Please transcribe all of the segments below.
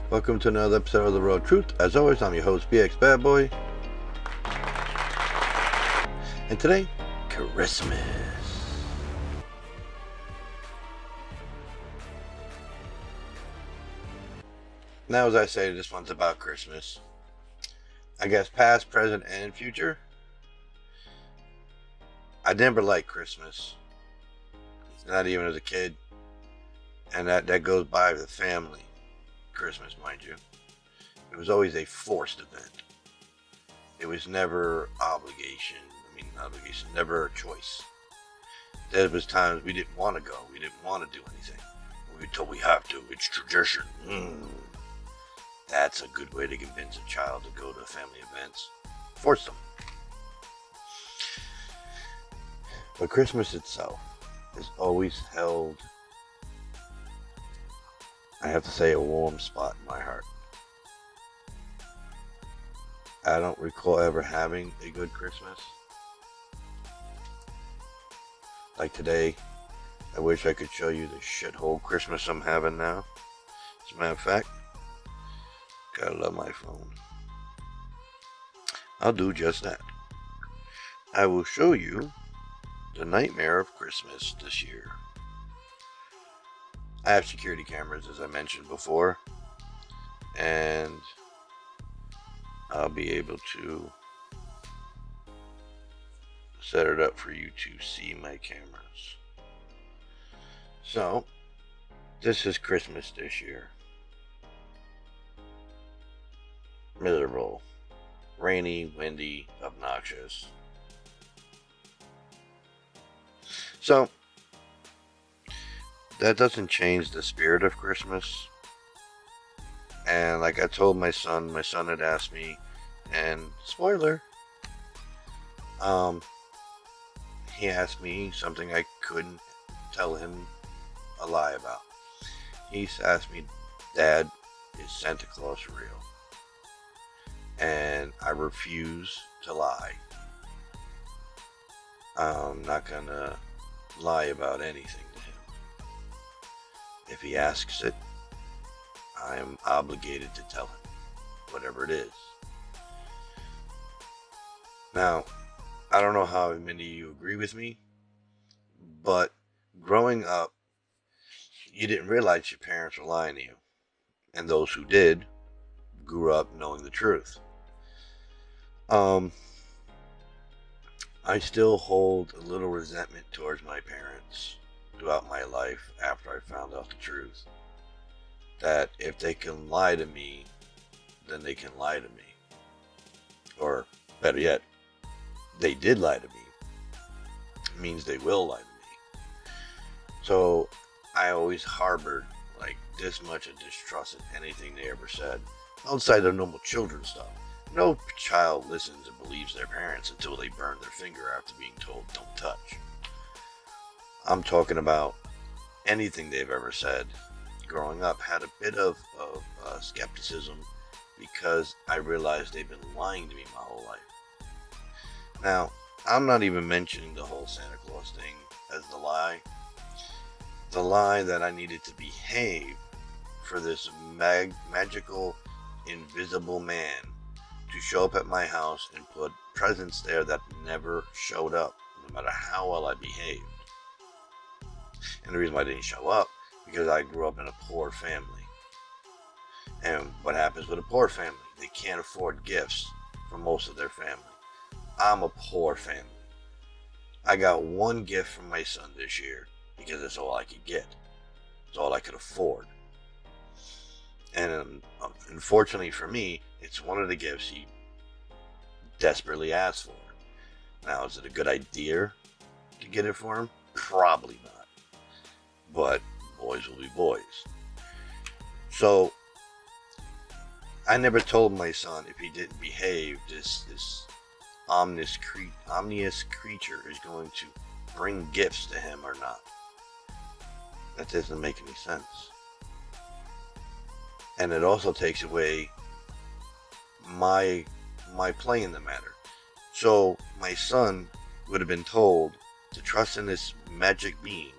Welcome to another episode of The Road Truth. As always, I'm your host, BX Bad Boy. And today, Christmas. Now, as I say, this one's about Christmas. I guess past, present, and future. I never liked Christmas. Not even as a kid. And that goes by the family Christmas, mind you. It was always a forced event. It was never never a choice. There was times we didn't want to go. We didn't want to do anything. We were told we have to. It's tradition. That's a good way to convince a child to go to family events. Force them. But Christmas itself has always held, I have to say, a warm spot in my heart. I don't recall ever having a good Christmas. Like today, I wish I could show you the shithole Christmas I'm having now. As a matter of fact, gotta love my phone. I'll do just that. I will show you the nightmare of Christmas this year. I have security cameras, as I mentioned before, and I'll be able to set it up for you to see my cameras. So, this is Christmas this year. Miserable, rainy, windy, obnoxious. So, that doesn't change the spirit of Christmas. And like I told my son had asked me, and spoiler, he asked me something I couldn't tell him a lie about. He asked me, Dad, is Santa Claus real? And I refuse to lie. I'm not gonna lie about anything to him. If he asks it, I am obligated to tell him, whatever it is. Now, I don't know how many of you agree with me, but growing up, you didn't realize your parents were lying to you. And those who did grew up knowing the truth. I still hold a little resentment towards my parents throughout my life after I found out the truth. That if they can lie to me, then they can lie to me. Or better yet, they did lie to me. It means they will lie to me. So I always harbored like this much of distrust in anything they ever said, outside of normal children stuff. No child listens and believes their parents until they burn their finger after being told don't touch. I'm talking about anything they've ever said. Growing up, had a bit of skepticism because I realized they've been lying to me my whole life. Now, I'm not even mentioning the whole Santa Claus thing as the lie. The lie that I needed to behave for this magical, invisible man to show up at my house and put presents there that never showed up, no matter how well I behaved. And the reason why I didn't show up, because I grew up in a poor family. And what happens with a poor family? They can't afford gifts for most of their family. I'm a poor family. I got one gift from my son this year because that's all I could get. It's all I could afford. And unfortunately for me, it's one of the gifts he desperately asked for. Now, is it a good idea to get it for him? Probably not. But boys will be boys. So I never told my son if he didn't behave, this omnious creature is going to bring gifts to him or not. That doesn't make any sense. And it also takes away my play in the matter. So my son would have been told to trust in this magic being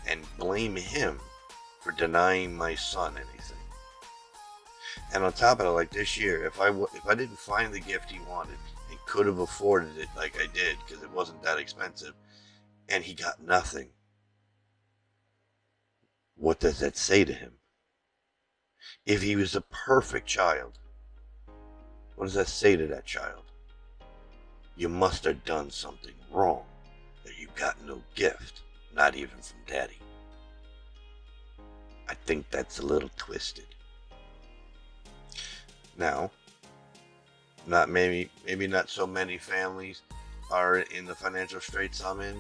and blame him for denying my son anything. And on top of it, like this year, if I didn't find the gift he wanted and could have afforded it like I did because it wasn't that expensive, and he got nothing, what does that say to him? If he was a perfect child, what does that say to that child? You must have done something wrong that you got no gift, not even from daddy. I think that's a little twisted. Now, not maybe not so many families are in the financial straits I'm in.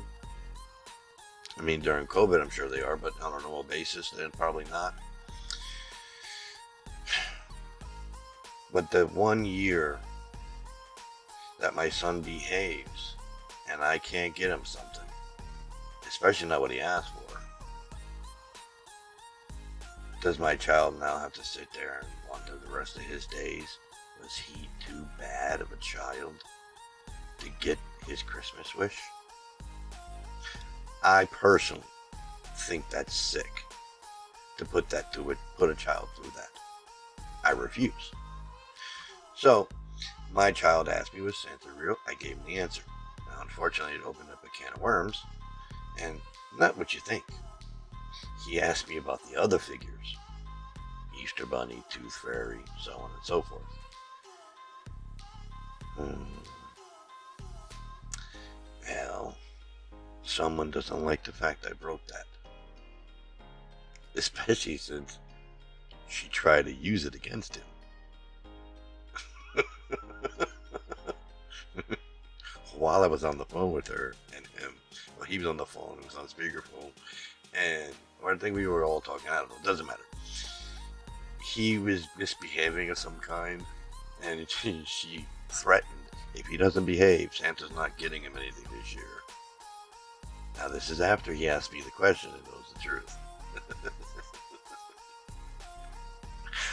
I mean, during COVID, I'm sure they are, but on a normal basis, then probably not. But the 1 year that my son behaves and I can't get him something, especially not what he asked for, does my child now have to sit there and wonder the rest of his days, was he too bad of a child to get his Christmas wish? I personally think that's sick to put a child through that. I refuse. So, my child asked me, was Santa real? I gave him the answer. Now, unfortunately, it opened up a can of worms, and not what you think. He asked me about the other figures. Easter Bunny, Tooth Fairy, so on and so forth. Well, someone doesn't like the fact I broke that. Especially since she tried to use it against him. While I was on the phone with her and him, well, he was on the phone, it was on speakerphone, and I think we were all talking, I don't know, it doesn't matter. He was misbehaving of some kind, and she threatened, if he doesn't behave, Santa's not getting him anything this year. Now, this is after he asked me the question and knows the truth.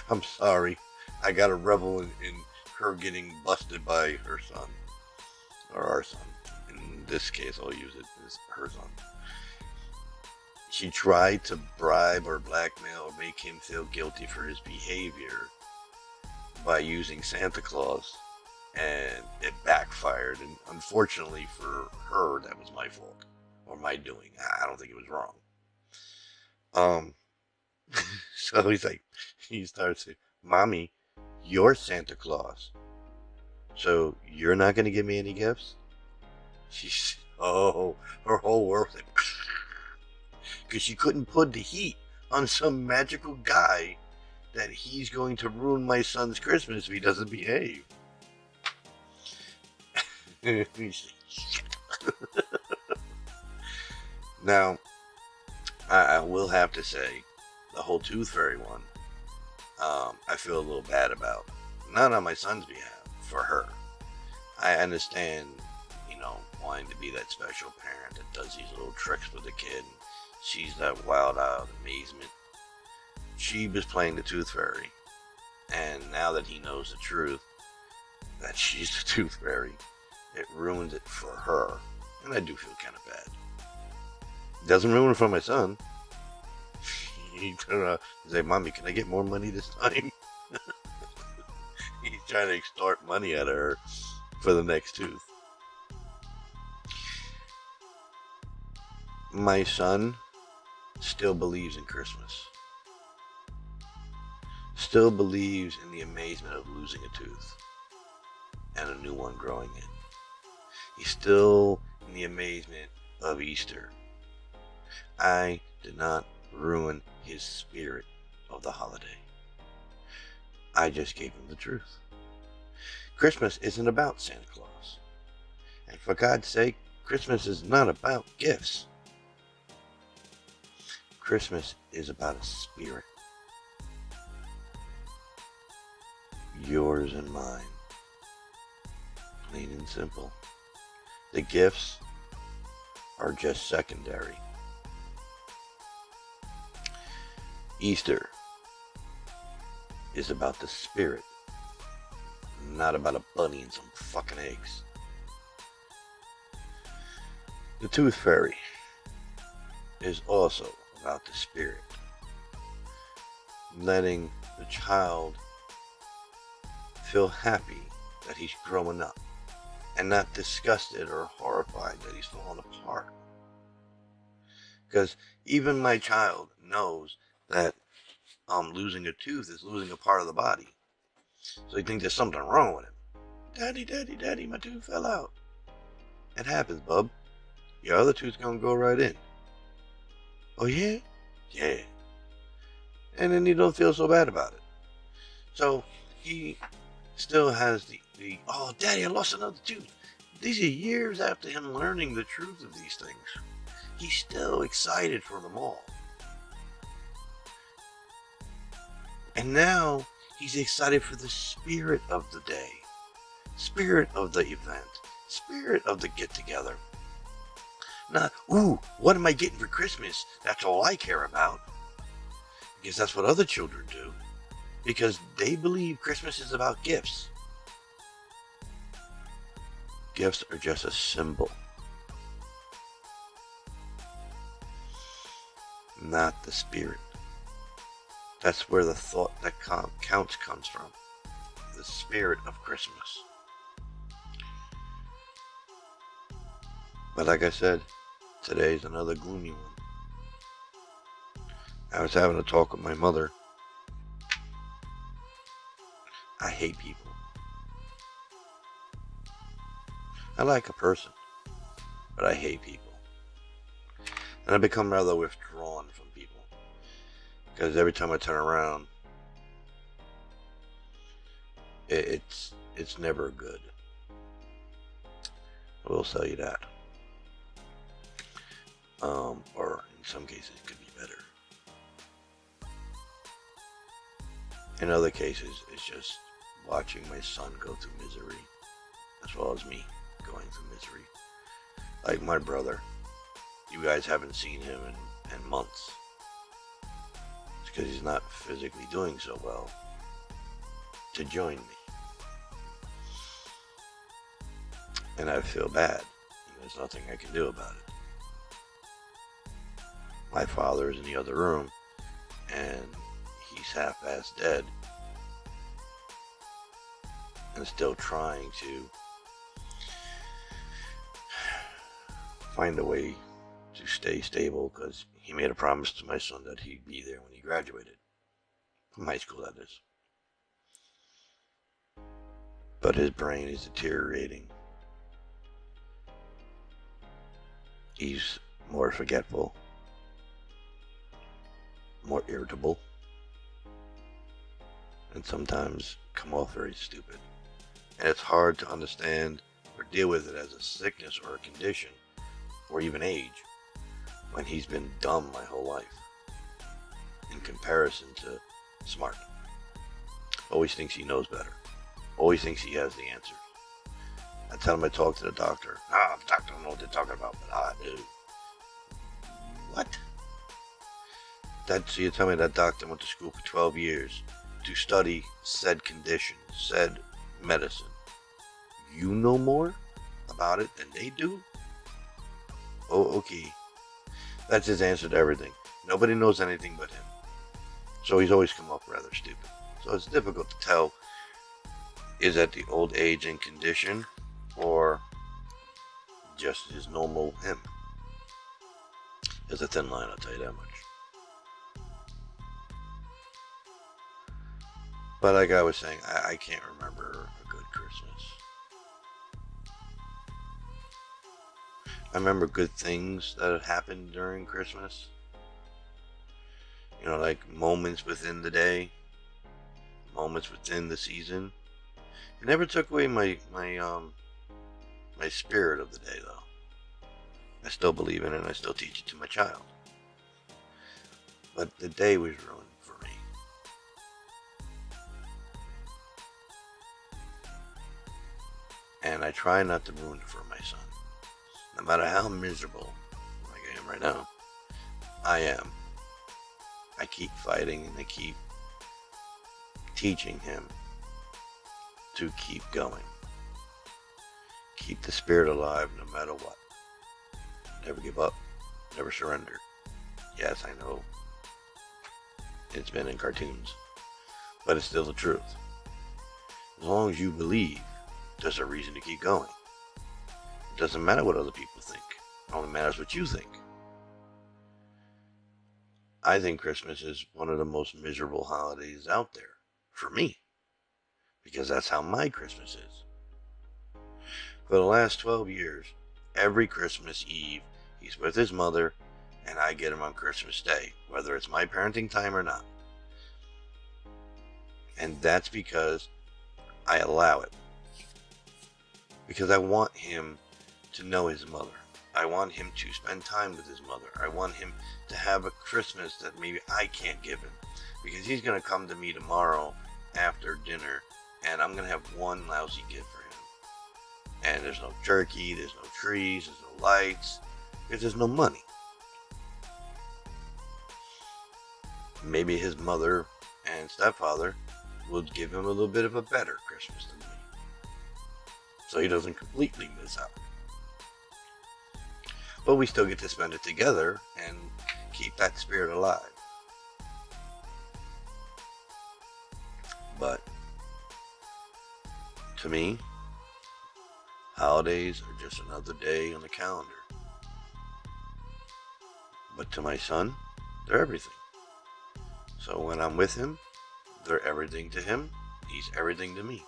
I'm sorry. I got to revel in her getting busted by her son. Or our son. In this case, I'll use it as her son. She tried to bribe or blackmail or make him feel guilty for his behavior by using Santa Claus, and it backfired. And unfortunately for her, that was my fault. Or my doing. I don't think it was wrong. So he starts saying, Mommy, you're Santa Claus. So you're not going to give me any gifts? She's, oh, her whole world. Because she couldn't put the heat on some magical guy that he's going to ruin my son's Christmas if he doesn't behave. Now, I will have to say, the whole Tooth Fairy one, I feel a little bad about. Not on my son's behalf, for her. I understand, wanting to be that special parent that does these little tricks with the kid. She's that wild-eyed amazement. She was playing the Tooth Fairy, and now that he knows the truth, that she's the Tooth Fairy, it ruins it for her, and I do feel kind of bad. It doesn't ruin it for my son. He turned around and said, Mommy, can I get more money this time? He's trying to extort money out of her for the next tooth. My son still believes in Christmas. Still believes in the amazement of losing a tooth and a new one growing in. He's still in the amazement of Easter. I did not ruin his spirit of the holiday. I just gave him the truth. Christmas isn't about Santa Claus. And for God's sake, Christmas is not about gifts. Christmas is about a spirit. Yours and mine. Plain and simple. The gifts are just secondary. Easter is about the spirit, not about a bunny and some fucking eggs. The Tooth Fairy is also about the spirit, letting the child feel happy that he's growing up and not disgusted or horrified that he's falling apart. Because even my child knows that losing a tooth is losing a part of the body. So he thinks there's something wrong with him. Daddy, daddy, daddy, my tooth fell out. It happens, bub. Your other tooth's gonna go right in. Oh yeah? Yeah. And then you don't feel so bad about it. So he still has the oh daddy, I lost another tooth. These are years after him learning the truth of these things. He's still excited for them all. And now he's excited for the spirit of the day, spirit of the event, spirit of the get together. Not, ooh, what am I getting for Christmas? That's all I care about. Because that's what other children do. Because they believe Christmas is about gifts. Gifts are just a symbol. Not the spirit. That's where the thought that counts comes from. The spirit of Christmas. But like I said, today's another gloomy one. I was having a talk with my mother. I hate people. I like a person, but I hate people. And I become rather withdrawn from people. Because every time I turn around, it's never good. I will tell you that. Or in some cases, it could be better. In other cases, it's just watching my son go through misery, as well as me going through misery. Like my brother, you guys haven't seen him in months. It's because he's not physically doing so well to join me. And I feel bad, and there's nothing I can do about it. My father is in the other room, and he's half-assed dead, and still trying to find a way to stay stable, because he made a promise to my son that he'd be there when he graduated from high school, that is. But his brain is deteriorating. He's more forgetful, more irritable, and sometimes come off very stupid. And it's hard to understand or deal with it as a sickness or a condition, or even age, when he's been dumb my whole life, in comparison to smart. Always thinks he knows better. Always thinks he has the answers. I tell him I talk to the doctor. The doctor don't know what they're talking about, but I do. What? So you tell me that doctor went to school for 12 years to study said condition, said medicine. You know more about it than they do? Oh, okay. That's his answer to everything. Nobody knows anything but him. So he's always come up rather stupid. So it's difficult to tell, is that the old age and condition, or just his normal him? There's a thin line, I'll tell you that much. But like I was saying, I can't remember a good Christmas. I remember good things that have happened during Christmas. You know, like moments within the day, moments within the season. It never took away my spirit of the day, though. I still believe in it, and I still teach it to my child. But the day was ruined for me. And I try not to ruin it for my son. No matter how miserable, like I am right now, I am. I keep fighting, and I keep teaching him to keep going. Keep the spirit alive no matter what. Never give up. Never surrender. Yes, I know it's been in cartoons, but it's still the truth. As long as you believe, there's a reason to keep going. It doesn't matter what other people think. It only matters what you think. I think Christmas is one of the most miserable holidays out there. For me. Because that's how my Christmas is. For the last 12 years, every Christmas Eve, he's with his mother, and I get him on Christmas Day, whether it's my parenting time or not. And that's because I allow it. Because I want him to know his mother. I want him to spend time with his mother. I want him to have a Christmas that maybe I can't give him. Because he's going to come to me tomorrow after dinner, and I'm going to have one lousy gift for him. And there's no turkey, there's no trees, there's no lights, because there's no money. Maybe his mother and stepfather will give him a little bit of a better Christmas than me, so he doesn't completely miss out. But we still get to spend it together and keep that spirit alive. But to me, holidays are just another day on the calendar. But to my son, they're everything. So when I'm with him, they're everything to him. He's everything to me.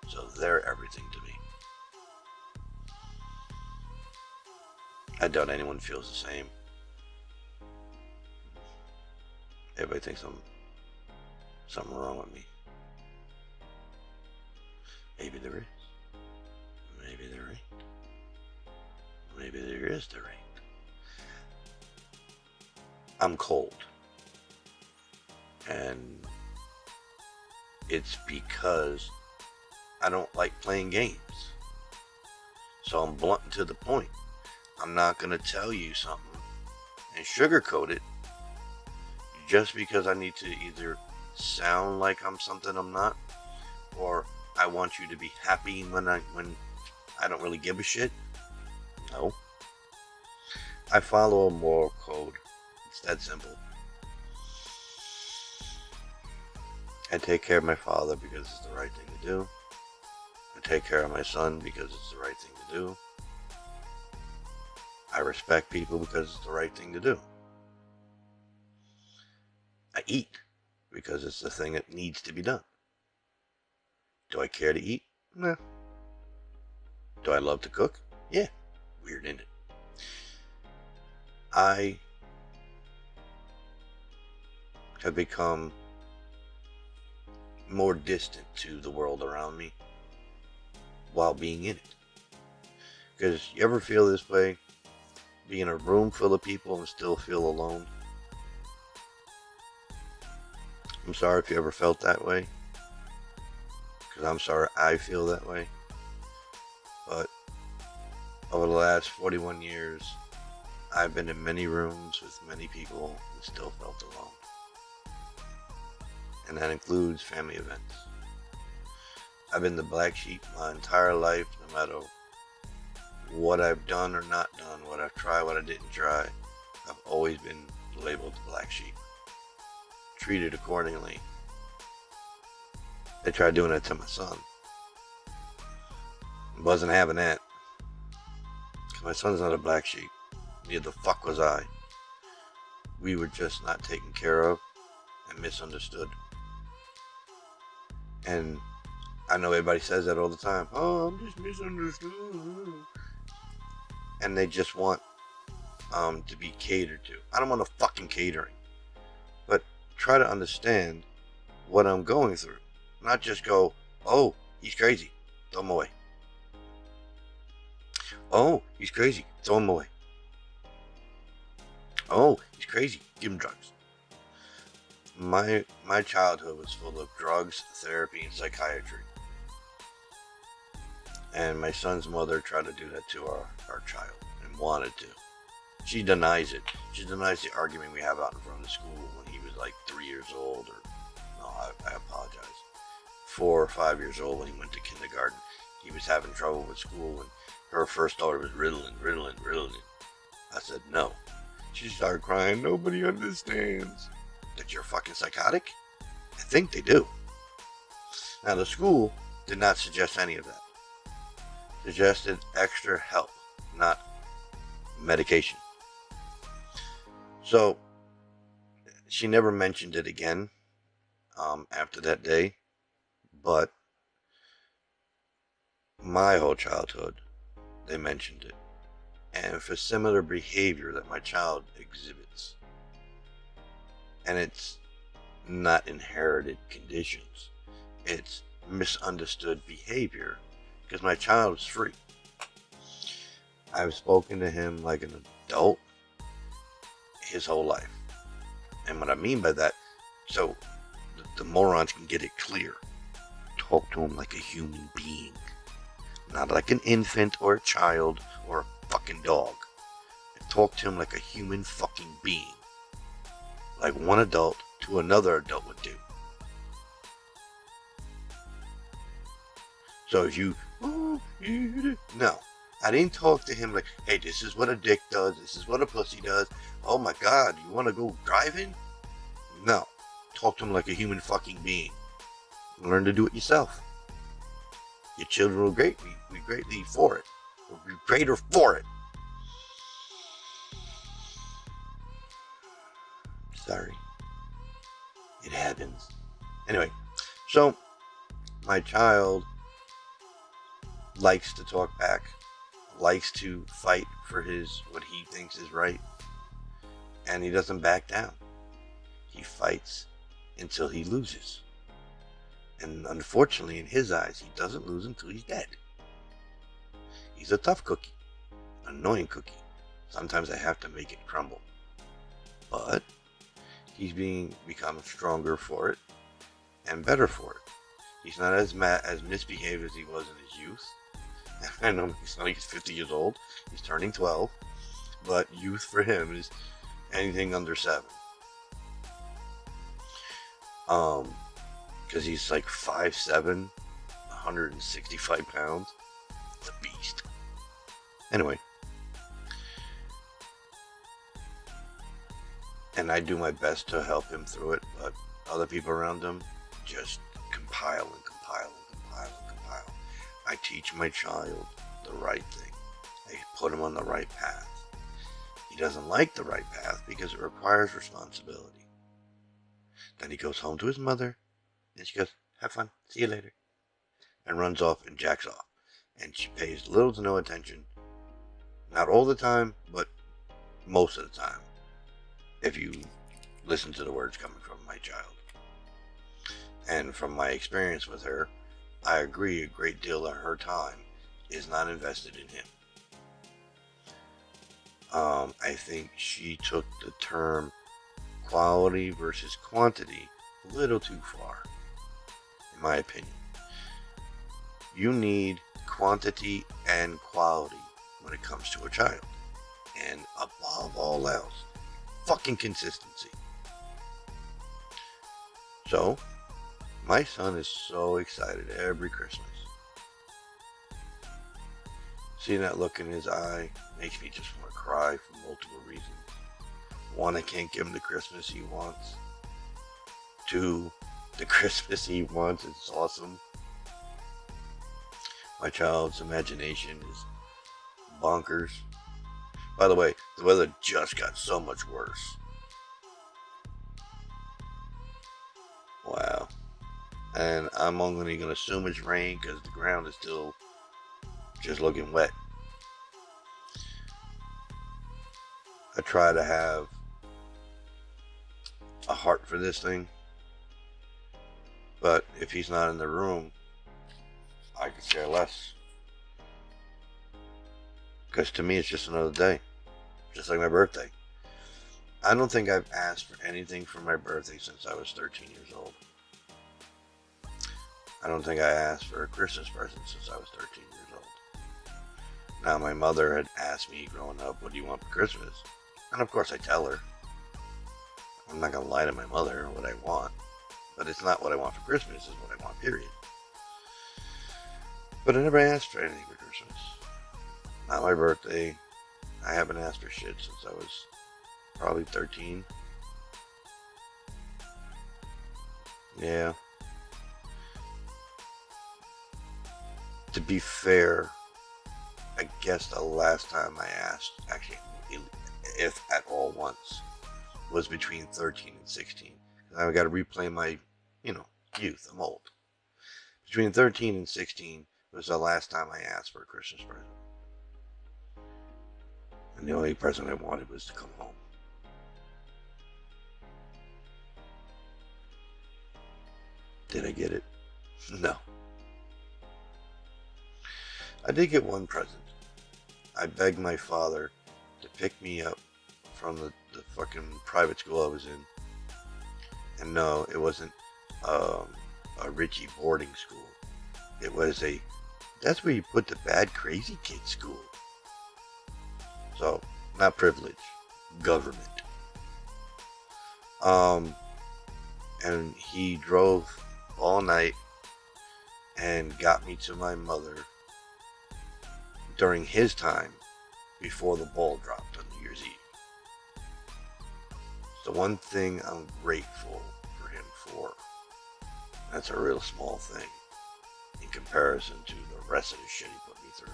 So they're everything to me. I doubt anyone feels the same. Everybody thinks I'm something wrong with me. Maybe there is. Maybe there ain't. Maybe there is, there ain't. I'm cold. And it's because I don't like playing games. So I'm blunt and to the point. I'm not going to tell you something and sugarcoat it just because I need to either sound like I'm something I'm not, or I want you to be happy when I don't really give a shit. No. I follow a moral code. It's that simple. I take care of my father because it's the right thing to do. I take care of my son because it's the right thing to do. I respect people because it's the right thing to do. I eat because it's the thing that needs to be done. Do I care to eat? No. Do I love to cook? Yeah. Weird, isn't it? I have become more distant to the world around me while being in it. Because you ever feel this way? Be in a room full of people and still feel alone? I'm sorry if you ever felt that way. Because I'm sorry I feel that way. But over the last 41 years, I've been in many rooms with many people and still felt alone. And that includes family events. I've been the black sheep my entire life, no matter what I've done or not done, what I've tried, what I didn't try. I've always been labeled the black sheep. Treated accordingly. They tried doing that to my son. Wasn't having that. Cause my son's not a black sheep. Neither the fuck was I. We were just not taken care of and misunderstood. And I know everybody says that all the time. Oh, I'm just misunderstood. And they just want to be catered to. I don't want no fucking catering. But try to understand what I'm going through. Not just go, oh, he's crazy. Throw him away. Oh, he's crazy. Throw him away. Oh, he's crazy. Give him drugs. My childhood was full of drugs, therapy, and psychiatry. And my son's mother tried to do that to our child and wanted to. She denies it. She denies the argument we have out in front of the school when he was like 3 years old, or no, I apologize. 4 or 5 years old when he went to kindergarten. He was having trouble with school and her first daughter was Ritalin. I said no. She started crying. Nobody understands that you're fucking psychotic. I think they do. Now the school did not suggest any of that. Suggested extra help, not medication. So she never mentioned it again after that day, but my whole childhood, they mentioned it. And for similar behavior that my child exhibits. And it's not inherited conditions. It's misunderstood behavior because my child is free. I've spoken to him like an adult his whole life. And what I mean by that, so the morons can get it clear. Talk to him like a human being. Not like an infant or a child or a fucking dog. Talk to him like a human fucking being. Like one adult to another adult would do. So if you, no. I didn't talk to him like, hey, this is what a dick does. This is what a pussy does. Oh my God, you want to go driving? No. Talk to him like a human fucking being. Learn to do it yourself. Your children will be greatly for it. Will be greater for it. Sorry. It happens. Anyway, so my child likes to talk back, likes to fight for what he thinks is right, and he doesn't back down. He fights until he loses. And unfortunately, in his eyes, he doesn't lose until he's dead. He's a tough cookie, annoying cookie. Sometimes I have to make it crumble. But he's become stronger for it and better for it. He's not as misbehaved as he was in his youth. I know he's not, he's 50 years old. He's turning 12. But youth for him is anything under 7. Because he's like 5'7", 165 pounds. It's a beast. Anyway. And I do my best to help him through it, but other people around him just compile and compile and compile and compile. I teach my child the right thing. I put him on the right path. He doesn't like the right path because it requires responsibility. Then he goes home to his mother, and she goes, have fun, see you later, and runs off and jacks off. And she pays little to no attention, not all the time, but most of the time, if you listen to the words coming from my child. And from my experience with her, I agree a great deal of her time is not invested in him. I think she took the term quality versus quantity a little too far, in my opinion. You need quantity and quality when it comes to a child. And above all else, fucking consistency. So, my son is so excited every Christmas. Seeing that look in his eye makes me just want to cry for multiple reasons. 1, I can't give him the Christmas he wants. 2, the Christmas he wants is awesome. My child's imagination is bonkers. By the way, the weather just got so much worse. Wow. And I'm only going to assume it's rain because the ground is still just looking wet. I try to have a heart for this thing. But if he's not in the room, I could care less. Because to me, it's just another day. Just like my birthday. I don't think I've asked for anything for my birthday since I was 13 years old. I don't think I asked for a Christmas present since I was 13 years old. Now, my mother had asked me growing up, what do you want for Christmas? And of course I tell her. I'm not going to lie to my mother what I want. But it's not what I want for Christmas, it's what I want, period. But I never asked for anything for Christmas. Not my birthday. I haven't asked for shit since I was probably 13. Yeah. To be fair, I guess the last time I asked, actually, if at all once, was between 13 and 16. I got to replay my, youth. I'm old. Between 13 and 16 was the last time I asked for a Christmas present. And the only present I wanted was to come home. Did I get it? No. I did get one present. I begged my father to pick me up from the fucking private school I was in. And no, it wasn't a Richie boarding school. It was that's where you put the bad, crazy kids school. So, not privilege, government. And he drove all night and got me to my mother during his time before the ball dropped on New Year's Eve. It's the one thing I'm grateful for him for. That's a real small thing in comparison to the rest of the shit he put me through.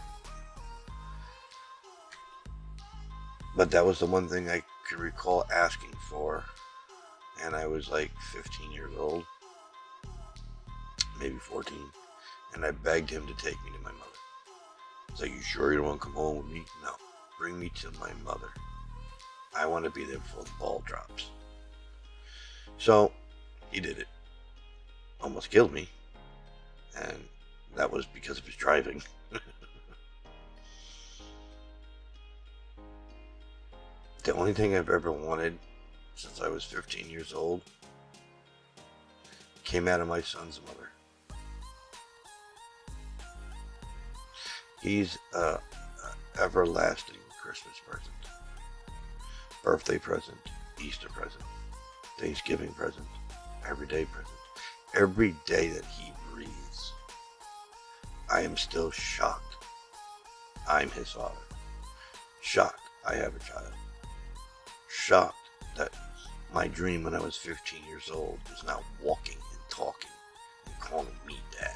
But that was the one thing I could recall asking for, and I was like 15 years old, maybe 14, and I begged him to take me to my mother. I was like, you sure you don't want to come home with me? No, bring me to my mother. I want to be there before the ball drops. So, he did it. Almost killed me, and that was because of his driving. The only thing I've ever wanted since I was 15 years old came out of my son's mother. He's an everlasting Christmas present, birthday present, Easter present, Thanksgiving present, everyday present. Every day that he breathes, I am still shocked. I'm his father. Shocked I have a child. Shocked that my dream when I was 15 years old is now walking and talking and calling me dad.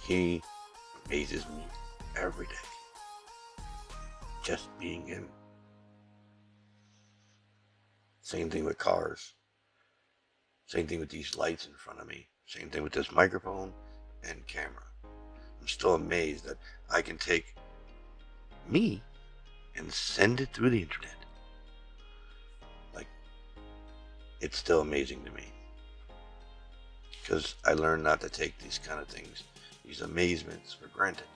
He amazes me every day. Just being him. Same thing with cars. Same thing with these lights in front of me. Same thing with this microphone and camera. I'm still amazed that I can take me and send it through the internet. Like, it's still amazing to me. Because I learned not to take these kind of things, these amazements, for granted.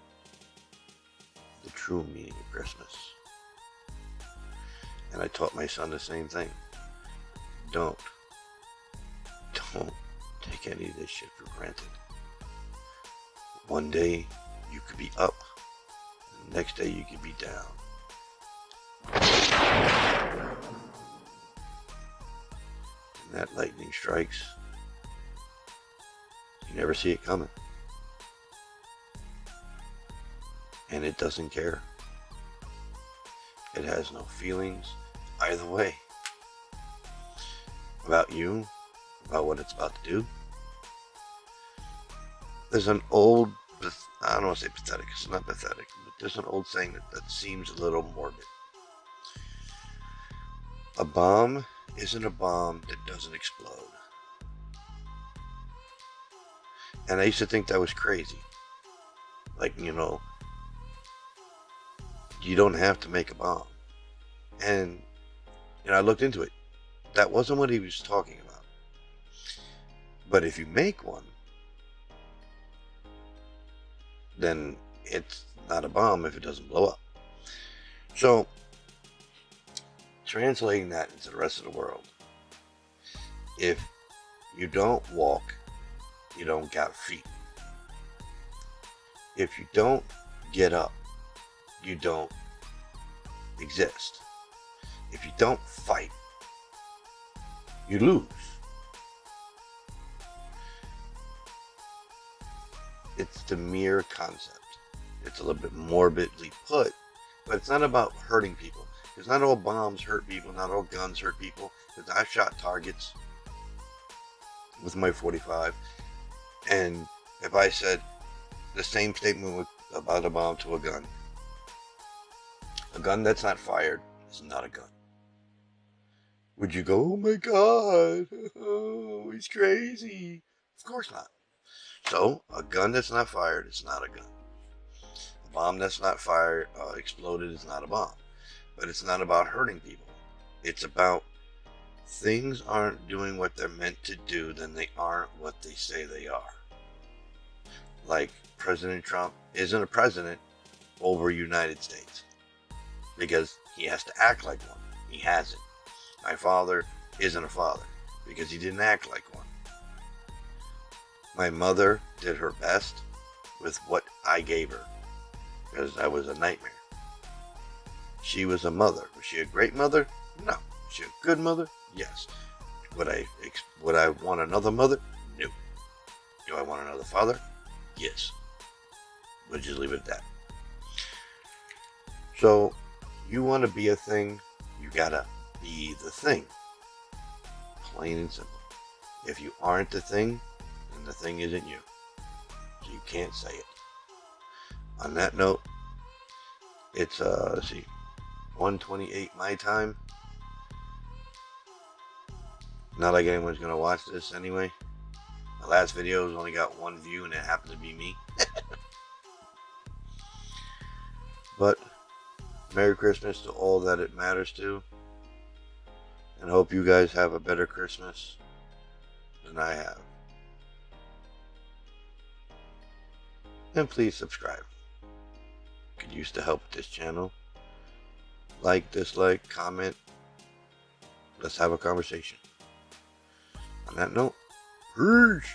The true meaning of Christmas. And I taught my son the same thing. Don't take any of this shit for granted. One day you could be up, and the next day you could be down. And that lightning strikes, you never see it coming. And it doesn't care. It has no feelings either way. About you, about what it's about to do. There's an old, I don't want to say pathetic, it's not pathetic, but there's an old saying that seems a little morbid. A bomb isn't a bomb that doesn't explode. And I used to think that was crazy. Like, you don't have to make a bomb. And, I looked into it. That wasn't what he was talking about. But if you make one, then it's not a bomb if it doesn't blow up. So, translating that into the rest of the world, if you don't walk, you don't got feet. If you don't get up, you don't exist. If you don't fight, you lose. It's the mere concept. It's a little bit morbidly put, but it's not about hurting people. Because not all bombs hurt people, not all guns hurt people. Because I've shot targets. with my 45. And if I said the same statement about a bomb to a gun that's not fired is not a gun. Would you go, oh my God, oh, he's crazy? Of course not. So, a gun that's not fired is not a gun. A bomb that's not fired, exploded is not a bomb. But it's not about hurting people. It's about things aren't doing what they're meant to do, then they aren't what they say they are. Like President Trump isn't a president over United States because he has to act like one. He hasn't. My father isn't a father because he didn't act like one. My mother did her best with what I gave her because I was a nightmare. She was a mother. Was she a great mother? No. Was she a good mother? Yes. Would I want another mother? No. Do I want another father? Yes. We'll just leave it at that. So, you want to be a thing, you gotta be the thing. Plain and simple. If you aren't the thing, then the thing isn't you. So you can't say it. On that note, it's, let's see, 1:28 my time. Not like anyone's gonna watch this anyway. The last video has only got 1 view and it happened to be me. But Merry Christmas to all that it matters to. And hope you guys have a better Christmas than I have. And please subscribe. Could use the help with this channel. Like, dislike, comment. Let's have a conversation. On that note, peace.